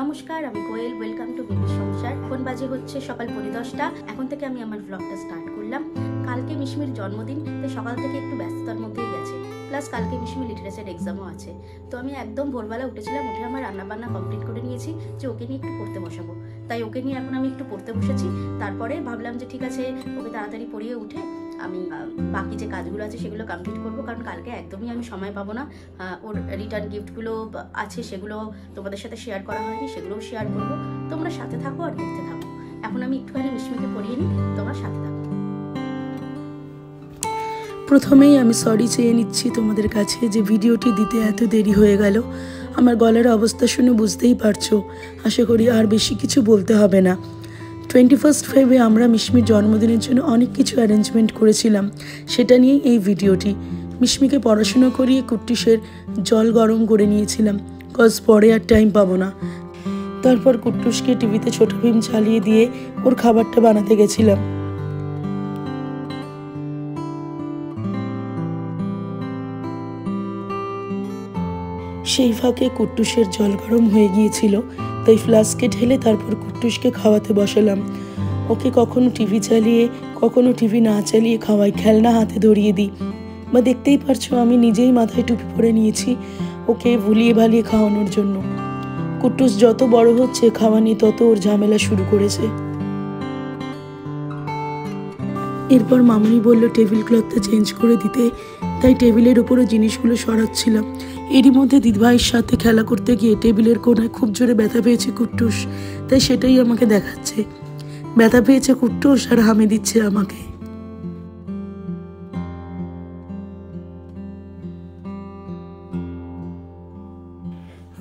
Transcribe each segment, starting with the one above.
নমস্কার, আমি কোয়েল। Welcome to baby সংসার। কোন বাজে হচ্ছে সকাল 10:30। এখন থেকে আমি আমার ব্লগটা স্টার্ট করলাম। কালকে মিশমির জন্মদিন, তাই সকাল থেকে একটু ব্যস্ততার মধ্যেই গেছে। প্লাস কালকে মিশমি লিটারেচার এক্সামও আছে। তো আমি একদম ভোরবেলা উঠেছিলাম, উঠে আমার রান্নাবান্না কমপ্লিট করে নিয়েছি যে ওকে নিয়ে একটু পড়তে বসাবো। তাই ওকে নিয়ে এখন আমি একটু পড়তে বসেছি। তারপরে ভাবলাম যে ঠিক আছে, ওকে তাড়াতাড়ি পড়িয়ে উঠে আমি বাকি যে কাজগুলো আছে সেগুলো কমপ্লিট করবো, কারণ কালকে একদমই আমি সময় পাবো না। ওর রিটার্ন গিফটগুলো আছে, সেগুলো তোমাদের সাথে শেয়ার করা হয়নি, সেগুলোও শেয়ার করবো। তোমরা সাথে থাকো আর দেখতে থাকো। এখন আমি একটুখানি মিশমিকে পড়িয়ে নিই, তোমরা সাথে থাকো। প্রথমেই আমি সরি চেয়ে নিচ্ছি তোমাদের কাছে যে ভিডিওটি দিতে এত দেরি হয়ে গেল। আমার গলার অবস্থা শুনে বুঝতেই পারছো। আশা করি আর বেশি কিছু বলতে হবে না। 21 ফেব্রুয়ারি আমরা মিশমির জন্মদিনের জন্য অনেক কিছু অ্যারেঞ্জমেন্ট করেছিলাম, সেটা নিয়েই এই ভিডিওটি। মিশমিকে পড়াশুনো করিয়ে কুট্টুসের জল গরম করে নিয়েছিলাম, কজ পরে আর টাইম পাবো না। তারপর কুট্টুসকে টিভিতে ছোট ফিল্ম চালিয়ে দিয়ে ওর খাবারটা বানাতে গেছিলাম। সেই ফাঁকে কুট্টুসের জল গরম হয়ে গিয়েছিল, তাই ফ্লাস্কে ঢেলে তারপর কুট্টুসকে খাওয়াতে বসালাম। ওকে কখনো টিভি চালিয়ে কখনো টিভি না চালিয়ে খাওয়াই, খেলনা হাতে ধরিয়ে দিই। বা দেখতেই পারছো আমি নিজেই মাথায় টুপি পরে নিয়েছি ওকে ভুলিয়ে ভালিয়ে খাওয়ানোর জন্য। কুট্টুস যত বড় হচ্ছে খাওয়া নিয়ে তত ওর ঝামেলা শুরু করেছে। এরপর মামুনি বলল টেবিল ক্লথটা চেঞ্জ করে দিতে, তাই টেবিলের উপরে জিনিসগুলো সরাচ্ছিলাম। এরই মধ্যে দিদিভাইয়ের সাথে খেলা করতে গিয়ে টেবিলের কোণায় খুব জোরে ব্যথা পেয়েছে কুট্টুস, তাই সেটাই আমাকে দেখাচ্ছে। ব্যথা পেয়েছে কুট্টুস আর হামে দিচ্ছে আমাকে।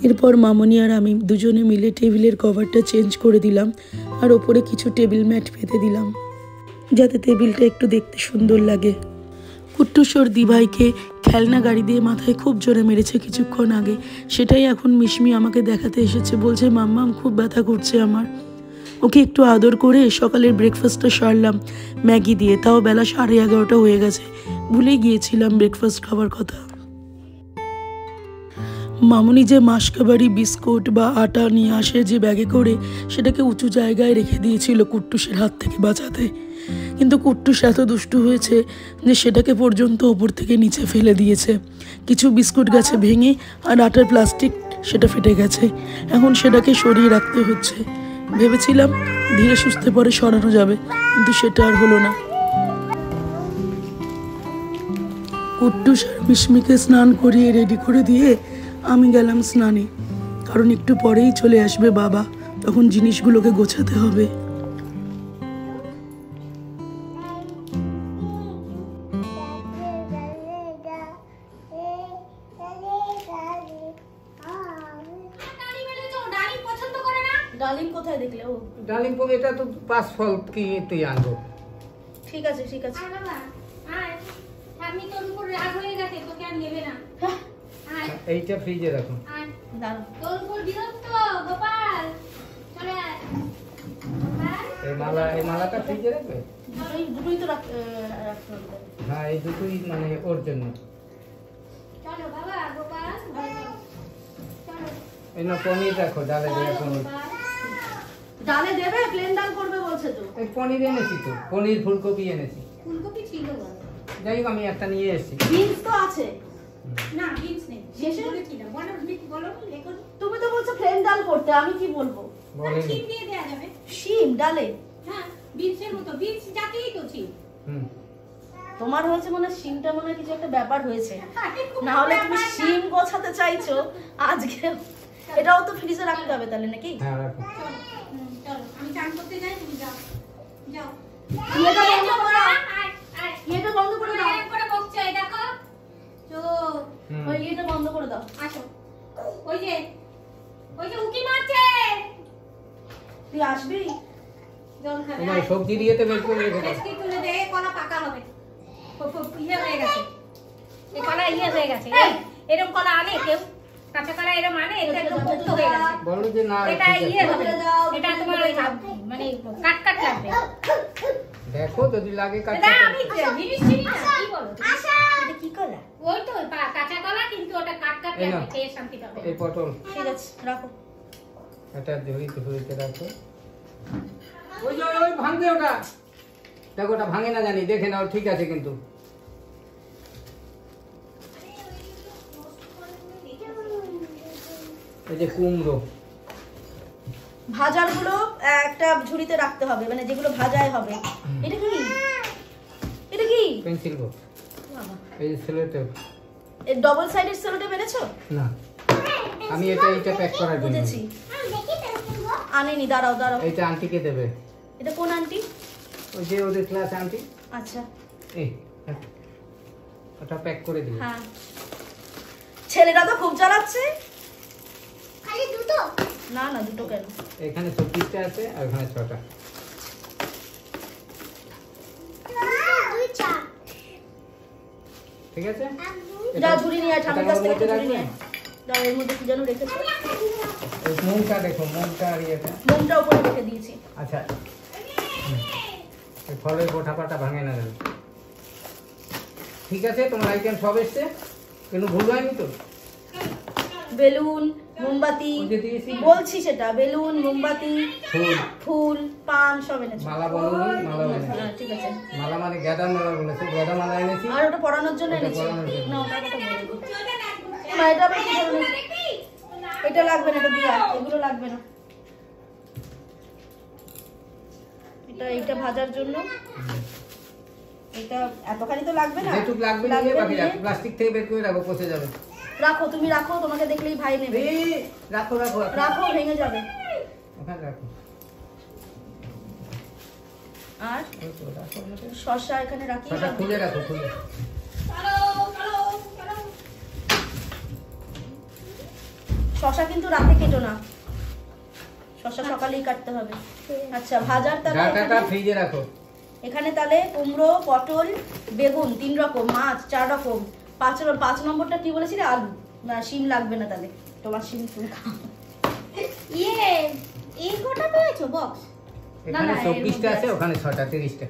এরপর মামুনি আর আমি দুজনে মিলে টেবিলের কভারটা চেঞ্জ করে দিলাম আর ওপরে কিছু টেবিল ম্যাট পেতে দিলাম, যাতে টেবিলটা একটু দেখতে সুন্দর লাগে। কুট্টুস ওর দিভাইকে খেলনা গাড়ি দিয়ে মাথায় খুব জোরে মেরেছে কিছুক্ষণ আগে, সেটাই এখন মিশমি আমাকে দেখাতে এসেছে। বলছে মাম্মাম খুব ব্যথা করছে আমার। ওকে একটু আদর করে সকালের ব্রেকফাস্টটা সারলাম ম্যাগি দিয়ে, তাও বেলা 11:30 হয়ে গেছে। ভুলেই গিয়েছিলাম ব্রেকফাস্ট খাবার কথা। মামুনি যে মাসকাবাড়ি বিস্কুট বা আটা নিয়ে আসে যে ব্যাগে করে, সেটাকে উঁচু জায়গায় রেখে দিয়েছিল কুট্টুসের হাত থেকে বাঁচাতে। কিন্তু কুট্টুস এত দুষ্টু হয়েছে যে সেটাকে পর্যন্ত ওপর থেকে নিচে ফেলে দিয়েছে। কিছু বিস্কুট গেছে ভেঙে, আর আটার প্লাস্টিক সেটা ফেটে গেছে। এখন সেটাকে সরিয়ে রাখতে হচ্ছে। ভেবেছিলাম ধীরে সুস্থে পরে সরানো যাবে, কিন্তু সেটা আর হলো না। কুট্টুস আর মিশমিকে স্নান করিয়ে রেডি করে দিয়ে আমি গেলাম স্নানে, কারণ একটু পরেই চলে আসবে বাবা, তখন জিনিসগুলোকে গোছাতে হবে। ডালিম কোথায় দেখলে? ও ডালিম পো, এটা তো পাঁচ ফল কি তুই আনবো। ঠিক আছে ঠিক আছে। আমি তোর উপর রাগ হয়ে গেছে, তোকে আর নেবে না। এইটা ফ্রিজে রাখো। দাঁড়াও, তোর উপর বিরক্ত গোপাল, চলে আয়। এই মালাটা ফ্রিজে রাখবে। দুটোই তো রাখতে হবে। হ্যাঁ, এই দুটোই মানে ওর জন্য। চলো বাবা গোপাল, চলো। এই না পনির রাখো, ডালে দেবে পনির। ডালে দেবে? প্লেন ডাল করবে বলছে তো। এই পনির এনেছি তো, পনির ফুলকপি এনেছি। ফুলকপি ছিল বল? যাই হোক, আমি একটা নিয়ে এসেছি। বিনস তো আছে। না বিনস নেই, শেষে বলেছিলাম। বলো বলো, লেখো। তুমি তো বলছো প্লেন ডাল করতে, আমি কি বলবো? বলেন শিম দিয়ে দেয়া যাবে। শিম ডালে? হ্যাঁ, বিনসের মতো, বিনস জাতীয়ই তো শিম। তোমার হচ্ছে মনে হয় শিমটা মনে হয় কিছু একটা ব্যাপার হয়েছে, না হলে তুমি শিম গোছাতে চাইছো আজকে। এটাও তো ফ্রিজে রাখতে হবে তাহলে নাকি? হ্যাঁ রাখো। চলো আমি চান করতে যাই, তুমি যাও যাও। এটা বন্ধ করো, এটা বন্ধ করে দাও। এক করে বকছে, এই দেখো তো। ওই এটা বন্ধ করে দাও। আসো, ওই যে উকি মারছে। তুই আসবি? জল খাবে? তোমার সবজি দিয়ে তো বেশ করে রেখে দাও। বেশি তুলে দে, কলা পাকা হবে। ইয়ে হয়ে গেছে, এই কলা ইয়ে হয়ে গেছে। এরকম কলা আনে কেউ? কাঁচা কলা এরকম আনে? এটা একদম পোক্ত হয়ে গেছে। বলো যে না, এটা ইয়ে হবে, এটা তোমার ওই মানে কাট কাট লাগবে। দেখো যদি লাগে কাট এটা কাট। আমি জিনিস চিনি না, কি বলো? এটা কি কলা? ওই তো কাঁচা কলা, কিন্তু ওটা কাট কাট লাগবে, খেয়ে শান্তি পাবে। এই পটল। ঠিক আছে রাখো। এটা ঝুড়িতে রাখো। ওই যে ওই ভাঙবে ওটা, দেখো ওটা ভাঙে না জানি, দেখে নাও ঠিক আছে কিন্তু। এই যে কুমড়ো, ভাজারগুলো একটা ঝুড়িতে রাখতে হবে, মানে যেগুলো ভাজায় হবে। এটা কি, এটা কি? Pencil box. বাবা, এই যে সেলোটেপ। এই ডবল সাইডের সেলোটেপ এনেছো? না, আমি এইটা প্যাক করার জন্য। বুঝেছি, আনেনি, দাঁড়াও দাঁড়াও। এইটা আন্টিকে দেবে। এটা কোন আন্টি? ওই যে ওদের ক্লাস আন্টি। আচ্ছা, এই ওটা প্যাক করে দিই। হ্যাঁ। ছেলেরা তো খুব চালাচ্ছে। খালি দুটো? না না, দুটো কেন? এখানে 24টা আছে আর ওখানে 6টা। ঠিক আছে, যা ঝুড়ি নিয়ে আয়, ঠাকুর কাছ থেকে এটার ঝুড়ি নিয়ে মধ্যে আয়। দাও, এর মধ্যে কি যেন রেখেছো? ওই মুখটা দেখো, মুখটা আর ইয়েটা। মোমটা উপরে রেখে দিয়েছি। আচ্ছা, এই ফলের গোটা পাটা ভাঙে না যেন। ঠিক আছে, তোমার আইটেম সব এসছে, কিন্তু ভুল হয়নি তো? বেলুন, মোমবাতি, ওই যে দিয়েছি। বলছি সেটা, বেলুন, মোমবাতি, ফুল, ফুল, পান সব এনেছো। মালা বলুন, মালা এনেছি। হ্যাঁ, ঠিক আছে। মালা মানে গাঁদা মালা বলেছে, গাঁদা মালা এনেছি। আর ওটা পরানোর জন্য ওটা এনেছি। পরানোর জন্য। না, ওটার কথা বলে দিই। মা, এটা আবার কি ধরনের? এটা লাগবে না, এটা দিয়া, এগুলো লাগবে না। এইটা ভাজার জন্য। এটা এতখানি তো লাগবে না। যেটুক লাগবে নিয়ে বাকি রাখো, প্লাস্টিক থেকে বের করে রাখো, পচে যাবে। রাখো, তুমি রাখো, তোমাকে দেখলেই ভাই নেবে। এই রাখো রাখো রাখো। রাখো, ভেঙে যাবে। ওখানে রাখো। আর ওই তো রাখো ওখানে। শসা এখানে রাখি। ওটা খুলে রাখো, খুলে। শসা কিন্তু রাতে কেটো না, শসা সকালেই কাটতে হবে। আচ্ছা, ভাজার তাহলে ডাটাটা ফ্রিজে রাখো। এখানে তাহলে কুমড়ো, পটল, বেগুন 3 রকম, মাছ 4 রকম, 5 নম্বরটা কি বলেছিলে? আলু। না, শিম লাগবে না তাহলে, তোমার শিম তুমি খাও। ইয়ে, এই কটা পেয়েছো বক্স? এখানে না, এর 24টা মধ্যে আছে, আছে। ওখানে 6টা, 30টা।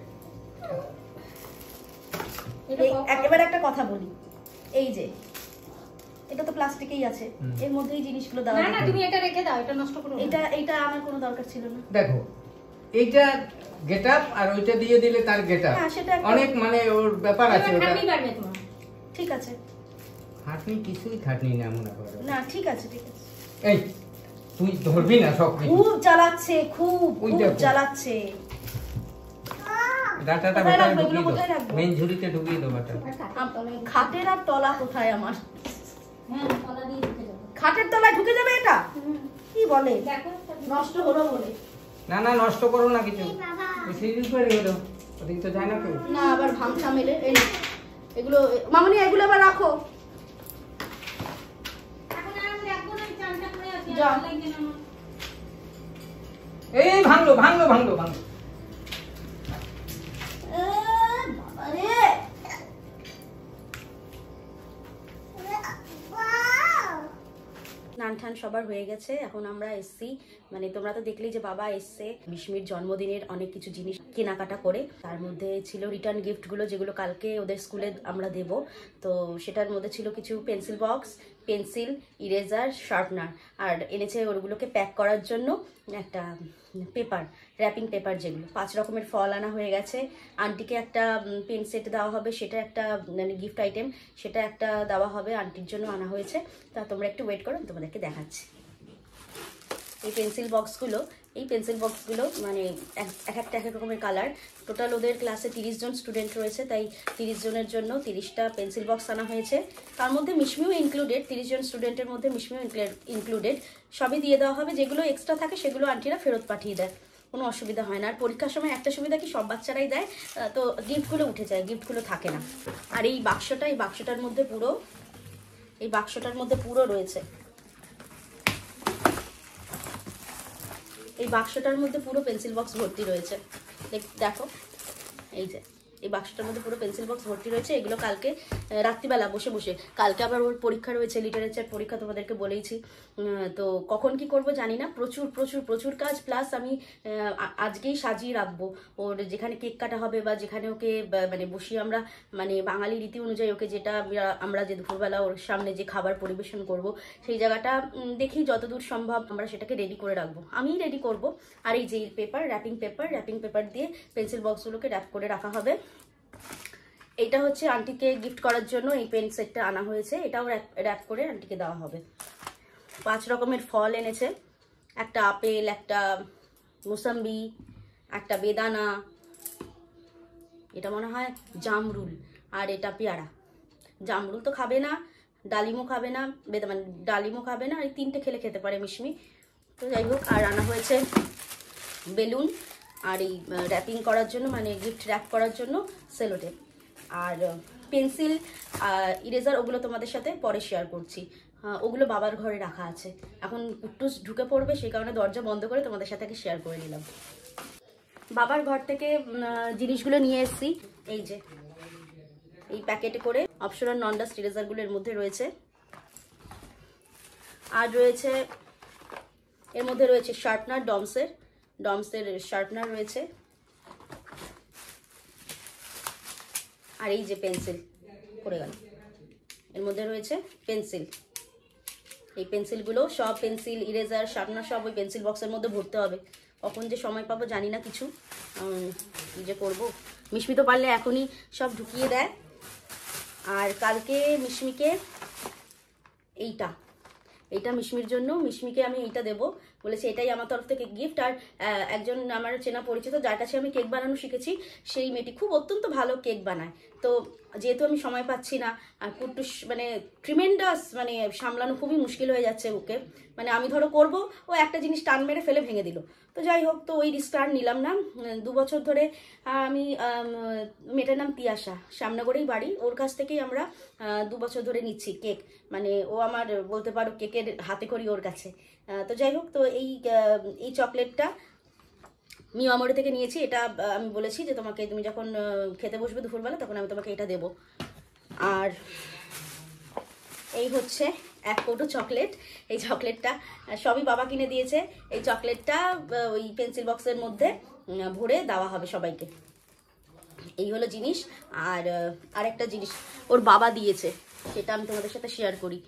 একেবারে একটা কথা বলি, এই যে এটা তো প্লাস্টিকেই আছে, এর মধ্যেই জিনিসগুলো দেওয়া না না, যাবে। তুমি এটা রেখে দাও, এটা নষ্ট করো না। এটা আমার কোনো দরকার ছিল না। দেখো, এইটা গেটআপ আর ওইটা দিয়ে দিলে তার গেটআপ। হ্যাঁ, সেটা একটা- অনেক মানে ওর ব্যাপার আছে এবার ওটা। খাটনি বাড়বে তোমার। ঠিক আছে, খাটনি কিছুই খাটনি না মনে করো। না ঠিক আছে, ঠিক আছে। এই তুই ধরবি না সব কিছু। খুব জ্বালাচ্ছে, খুব ওই খুব দেখো। জ্বালাচ্ছে। ডাটাটা কোথায় ভেতরে রাখবো? এগুলো ঢুকিয়ে কোথায় দাও, রাখবো? মেইন ঝুড়িতে ঢুকিয়ে দাও ডাটা। খাটের আর তলা কোথায় আমার? হ্যাঁ, কলা দিয়ে রেখে দাও। খাটের তলায় ঢুকে যাবে এটা? কি বলে? দেখো, নষ্ট হলো বলে। না না, নষ্ট করো না কিছু, ওই সিরিজ করে রেখে দাও, ওদিকে তো যায় না কেউ। না, আবার ভাঙচা মেলে। এই এগুলো মামনি, এগুলো আবার রাখো। এখন আর আমি রাখবো না, আমি চানটা করে আসি, আর যাও। ভালো লাগছে না আমার। এই ভাঙলো ভাঙলো ভাঙলো ভাঙলো। বাবারে, স্নান টান সবার হয়ে গেছে, এখন আমরা এসছি, মানে তোমরা তো দেখলেই যে বাবা এসছে বিস্মির জন্মদিনের অনেক কিছু জিনিস কেনাকাটা করে। তার মধ্যে ছিল রিটার্ন গিফটগুলো, যেগুলো কালকে ওদের স্কুলে আমরা দেব। তো সেটার মধ্যে ছিল কিছু pencil box, pencil, eraser, sharpener, আর এনেছে ওগুলোকে প্যাক করার জন্য একটা পেপার, র্যাপিং পেপার, যেগুলো 5 রকমের ফল আনা হয়ে গেছে। আন্টিকে একটা পেন সেট দেওয়া হবে, সেটা একটা মানে গিফট আইটেম, সেটা একটা দেওয়া হবে, আন্টির জন্য আনা হয়েছে। তা তোমরা একটু ওয়েট করো, আমি তোমাদেরকে দেখাচ্ছি। এই পেন্সিল বক্সগুলো মানে এক একটা এক এক রকমের কালার। টোটাল ওদের ক্লাসে 30 জন স্টুডেন্ট রয়েছে, তাই 30 জনের জন্য 30টা পেন্সিল বক্স আনা হয়েছে। তার মধ্যে মিশমিও ইনক্লুডেড, 30 জন স্টুডেন্টের মধ্যে মিশমিও ইনক্লুডেড। সবই দিয়ে দেওয়া হবে, যেগুলো এক্সট্রা থাকে সেগুলো আন্টিরা ফেরত পাঠিয়ে দেয়, কোনো অসুবিধা হয় না। আর পরীক্ষার সময় একটা সুবিধা কি, সব বাচ্চারাই দেয়, তো গিফটগুলো উঠে যায়, গিফটগুলো থাকে না। আর এই বাক্সটার মধ্যে পুরো রয়েছে, এই বাক্সটার মধ্যে পুরো পেন্সিল বক্স ভর্তি রয়েছে। দেখো, এই যে এই বাক্সটার মধ্যে পুরো পেন্সিল বক্স ভর্তি রয়েছে। এগুলো কালকে রাত্রিবেলা বসে বসে, কালকে আবার ওর পরীক্ষা রয়েছে, লিটারেচার পরীক্ষা, তোমাদেরকে বলেইছি। তো কখন কি করব জানি না, প্রচুর প্রচুর প্রচুর কাজ। প্লাস আমি আজকেই সাজিয়ে রাখবো ওর যেখানে কেক কাটা হবে বা যেখানে ওকে মানে বসিয়ে আমরা মানে বাঙালি রীতি অনুযায়ী ওকে যেটা আমরা যে দুপুরবেলা ওর সামনে যে খাবার পরিবেশন করব সেই জায়গাটা দেখি যতদূর সম্ভব আমরা সেটাকে রেডি করে রাখবো, আমিই রেডি করব। আর এই যে পেপার, র্যাপিং পেপার দিয়ে পেন্সিল বক্সগুলোকে র্যাপ করে রাখা হবে। এটা হচ্ছে আন্টিকে গিফট করার জন্য এই পেন সেটটা আনা হয়েছে, এটাও র্যাপ করে আন্টিকে দেওয়া হবে। 5 রকমের ফল এনেছে, একটা আপেল, একটা মুসাম্বি, একটা বেদানা, এটা মনে হয় জামরুল, আর এটা পেয়ারা। জামরুল তো খাবে না, ডালিমও খাবে না, মানে ডালিমও খাবে না, এই 3টে খেতে পারে মিশমি। তো যাই হোক, আর আনা হয়েছে বেলুন, আর এই র্যাপিং করার জন্য মানে গিফট র্যাপ করার জন্য সেলোটেপ, আর পেন্সিল, ইরেজার, ওগুলো তোমাদের সাথে পরে শেয়ার করছি। ওগুলো বাবার ঘরে রাখা আছে, এখন কুট্টুস ঢুকে পড়বে, সেই কারণে দরজা বন্ধ করে তোমাদের সাথে শেয়ার করে নিলাম। বাবার ঘর থেকে জিনিসগুলো নিয়ে এসেছি, এই যে এই প্যাকেটে করে অপশনাল নন ডাস্ট ইরেজারগুলো এর মধ্যে রয়েছে। আর রয়েছে এর মধ্যে রয়েছে শার্পনার, ডমসের শার্পনার রয়েছে। আর এই যে পেন্সিল পড়ে গেল, এর মধ্যে রয়েছে পেন্সিল। এই পেন্সিলগুলো সব, পেন্সিল, ইরেজার, শার্পনার সব ওই পেন্সিল বক্সের মধ্যে ভরতে হবে। কখন যে সময় পাবো জানি না কিছু, কি যে করবো। মিশমি তো পারলে এখনই সব ঢুকিয়ে দেয়। আর কালকে মিশমিকে এইটা মিশমির জন্য, মিশমিকে আমি এইটা দেবো বলেছি, এটাই আমার তরফ থেকে গিফট। আর একজন আমার চেনা পরিচিত যার কাছে আমি কেক বানানো শিখেছি, সেই মেয়েটি খুব অত্যন্ত ভালো কেক বানায়। তো যেহেতু আমি সময় পাচ্ছি না, আর কুট্টুস মানে ট্রিমেন্ডাস, মানে সামলানো খুবই মুশকিল হয়ে যাচ্ছে ওকে। মানে আমি ধরো করবো, ও একটা জিনিস টান মেরে ফেলে ভেঙে দিল। তো যাই হোক, তো ওই রিস্ক আর নিলাম না। 2 বছর ধরে আমি, মেয়েটার নাম তিয়াশা, সামনাগড়েই বাড়ি, ওর কাছ থেকেই আমরা 2 বছর ধরে নিচ্ছি কেক। মানে ও আমার বলতে পারো কেকের হাতে করি ওর কাছে। তো যাই হোক, তো এই চকলেটটা মিয়ামোড়ে থেকে নিয়েছি। এটা আমি বলেছি যে তুমি যখন খেতে বসবে দুপুরবেলা, তখন আমি তোমাকে এটা দেবো। আর এই হচ্ছে 1 কৌটো চকলেট। এই চকলেটটা সবই বাবা কিনে দিয়েছে। এই চকলেটটা ওই পেন্সিল বক্সের মধ্যে ভরে দেওয়া হবে সবাইকে। এই হলো জিনিস। আর আরেকটা জিনিস ওর বাবা দিয়েছে, সেটা আমি তোমাদের সাথে শেয়ার করি।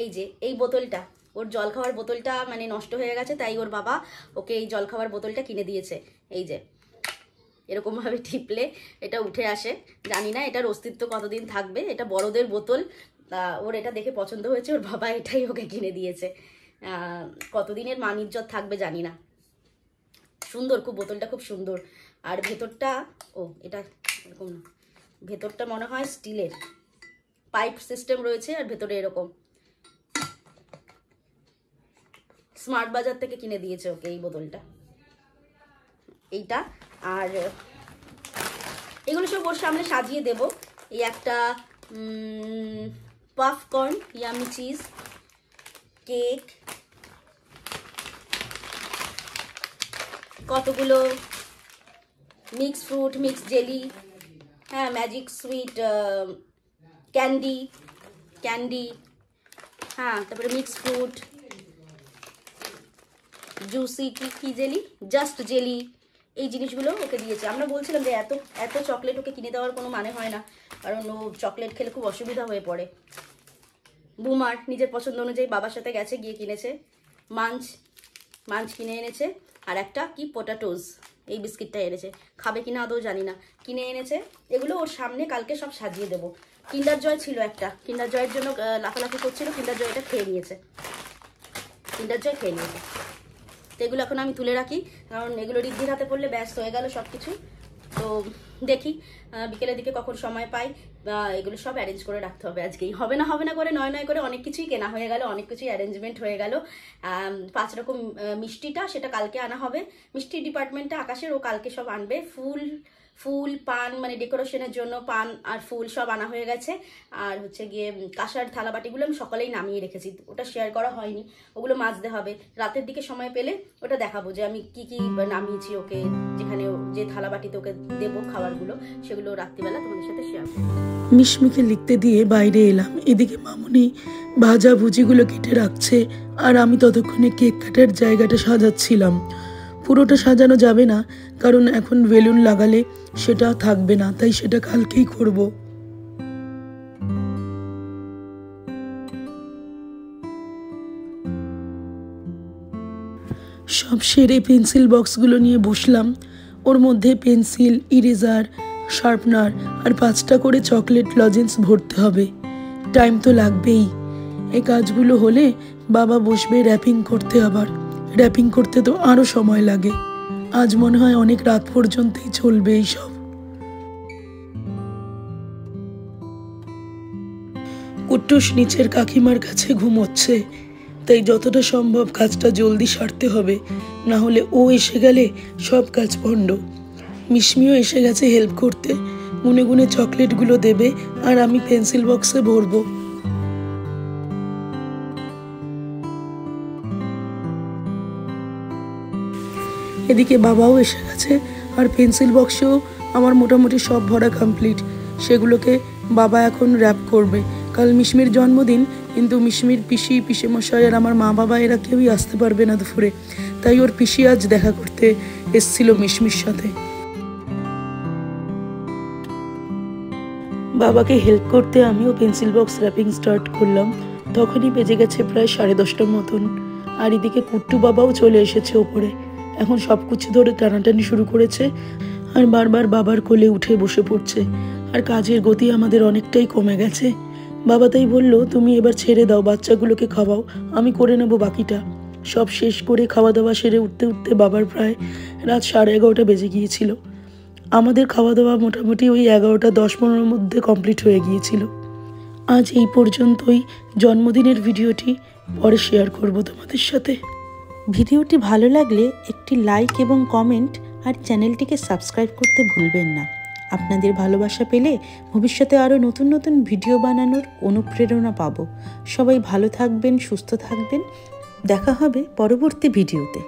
এই যে এই বোতলটা, ওর জল খাওয়ার বোতলটা মানে নষ্ট হয়ে গেছে, তাই ওর বাবা ওকে এই জল খাওয়ার বোতলটা কিনে দিয়েছে। এই যে এরকমভাবে টিপলে এটা উঠে আসে। জানি না এটার অস্তিত্ব কতদিন থাকবে, এটা বড়দের বোতল। ওর এটা দেখে পছন্দ হয়েছে, ওর বাবা এটাই ওকে কিনে দিয়েছে। কতদিনের মান ইজ্জত থাকবে জানি না। সুন্দর খুব, বোতলটা খুব সুন্দর। আর ভেতরটা, এটা এরকম না, ভেতরটা মনে হয় স্টিলের, পাইপ সিস্টেম রয়েছে। আর ভেতরে এরকম স্মার্ট বাজার থেকে কিনে দিয়েছে ওকে এই বোতলটা, এইটা। আর এগুলো সব ওর সামনে সাজিয়ে দেব। এই একটা পপকর্ন, ইয়ামি চিজ, কেক, কতগুলো মিক্স ফ্রুট, মিক্স জেলি, হ্যাঁ, ম্যাজিক সুইট, ক্যান্ডি, হ্যাঁ, তারপরে মিক্স ফ্রুট, জুসি, কি জেলি, জাস্ট জেলি, এই জিনিসগুলো ওকে দিয়েছে। আমরা বলছিলাম যে এত চকলেট ওকে কিনে দেওয়ার কোনো মানে হয় না, কারণ ও চকলেট খেলে খুব অসুবিধা হয়ে পড়ে। বুমার নিজের পছন্দ অনুযায়ী বাবার সাথে গেছে, গিয়ে কিনেছে মাঞ্চ কিনে এনেছে। আর একটা কি পটাটোজ, এই বিস্কিটটা এনেছে, খাবে কিনা আদৌ জানি না, কিনে এনেছে। এগুলো ওর সামনে কালকে সব সাজিয়ে দেবো। কিন্ডার জয় ছিল একটা, কিন্ডার জয়ের জন্য লাফালাফি করছিল, কিন্ডার জয়টা খেয়ে নিয়েছে, তো এগুলো এখন আমি তুলে রাখি, কারণ এগুলো রিদ্ধির হাতে পড়লে ব্যস্ত হয়ে গেল সব কিছু। তো দেখি বিকেলের দিকে কখন সময় পাই, এগুলো সব অ্যারেঞ্জ করে রাখতে হবে আজকেই। হবে না করে নয় করে অনেক কিছুই কেনা হয়ে গেল, অনেক কিছুই অ্যারেঞ্জমেন্ট হয়ে গেল। 5 রকম মিষ্টিটা সেটা কালকে আনা হবে। মিষ্টি ডিপার্টমেন্টটা আকাশের, ও কালকে সব আনবে। ফুল পান মানে ডেকোরেশনের জন্য পান আর ফুল সব আনা হয়ে গেছে। আর হচ্ছে গিয়ে কাঁসার থালা বাটিগুলো আমি সকালেই নামিয়ে রেখেছি, ওটা শেয়ার করা হয়নি, ওগুলো মাজতে হবে। রাতের দিকে সময় পেলে ওটা দেখাবো যে আমি কি কি নামিয়েছি ওকে, যেখানে যে থালা বাটিতে ওকে দেবো খাবারগুলো, সেগুলো রাত্রিবেলা তোমাদের সাথে শেয়ার করবো। মিশমিকে লিখতে দিয়ে বাইরে এলাম। এদিকে মামুনি ভাজা ভুজিগুলো কেটে রাখছে আর আমি ততক্ষণে কেক কাটার জায়গাটা সাজাচ্ছিলাম। পুরোটা সাজানো যাবে না, কারণ এখন বেলুন লাগালে সেটা থাকবে না, তাই সেটা কালকেই করব। সব সেরে পেন্সিল বক্সগুলো নিয়ে বসলাম। ওর মধ্যে পেন্সিল, ইরেজার, শার্পনার আর 5টা করে চকলেট লজেন্স ভরতে হবে। টাইম তো লাগবেই। এই কাজগুলো হলে বাবা বসবে র্যাপিং করতে, আবার র্যাপিং করতে তো আরও সময় লাগে। আজ মনে হয় অনেক রাত পর্যন্তই চলবে এইসব। কুট্টুস নিচের কাকিমার কাছে ঘুমোচ্ছে, তাই যতটা সম্ভব কাজটা জলদি সারতে হবে, না হলে ও এসে গেলে সব কাজ পণ্ড। মিশমিও এসে গেছে হেল্প করতে, গুনে গুনে চকলেটগুলো দেবে আর আমি পেন্সিল বক্সে ভরবো। এদিকে বাবাও এসে গেছে আর পেন্সিল বক্সেও আমার মোটামুটি সব ভরা কমপ্লিট। সেগুলোকে বাবা এখন র্যাপ করবে। কাল মিশমির জন্মদিন, কিন্তু মিশমির পিসি, পিসেমশাই আর আমার মা বাবা এরা কেউই আসতে পারবে না দুপুরে, তাই ওর পিসি আজ দেখা করতে এসছিল মিশমির সাথে। বাবাকে হেল্প করতে আমিও পেন্সিল বক্স র্যাপিং স্টার্ট করলাম। তখনই বেজে গেছে প্রায় 10:30 মতন। আর এদিকে কুট্টু বাবাও চলে এসেছে ওপরে, এখন সব কিছু ধরে টানাটানি শুরু করেছে আর বারবার বাবার কোলে উঠে বসে পড়ছে। আর কাজের গতি আমাদের অনেকটাই কমে গেছে। বাবা তাই বললো, তুমি এবার ছেড়ে দাও, বাচ্চাগুলোকে খাওয়াও, আমি করে নেবো বাকিটা। সব শেষ করে খাওয়া দাওয়া সেরে উঠতে উঠতে বাবার প্রায় রাত 11:30 বেজে গিয়েছিল। আমাদের খাওয়া দাওয়া মোটামুটি ওই 11:10-15 মধ্যে কমপ্লিট হয়ে গিয়েছিল। আজ এই পর্যন্তই। জন্মদিনের ভিডিওটি পরে শেয়ার করব তোমাদের সাথে। ভিডিওটি ভালো লাগলে একটি লাইক এবং কমেন্ট আর চ্যানেলটিকে সাবস্ক্রাইব করতে ভুলবেন না। আপনাদের ভালোবাসা পেলে ভবিষ্যতে আরও নতুন নতুন ভিডিও বানানোর অনুপ্রেরণা পাবো। সবাই ভালো থাকবেন, সুস্থ থাকবেন। দেখা হবে পরবর্তী ভিডিওতে।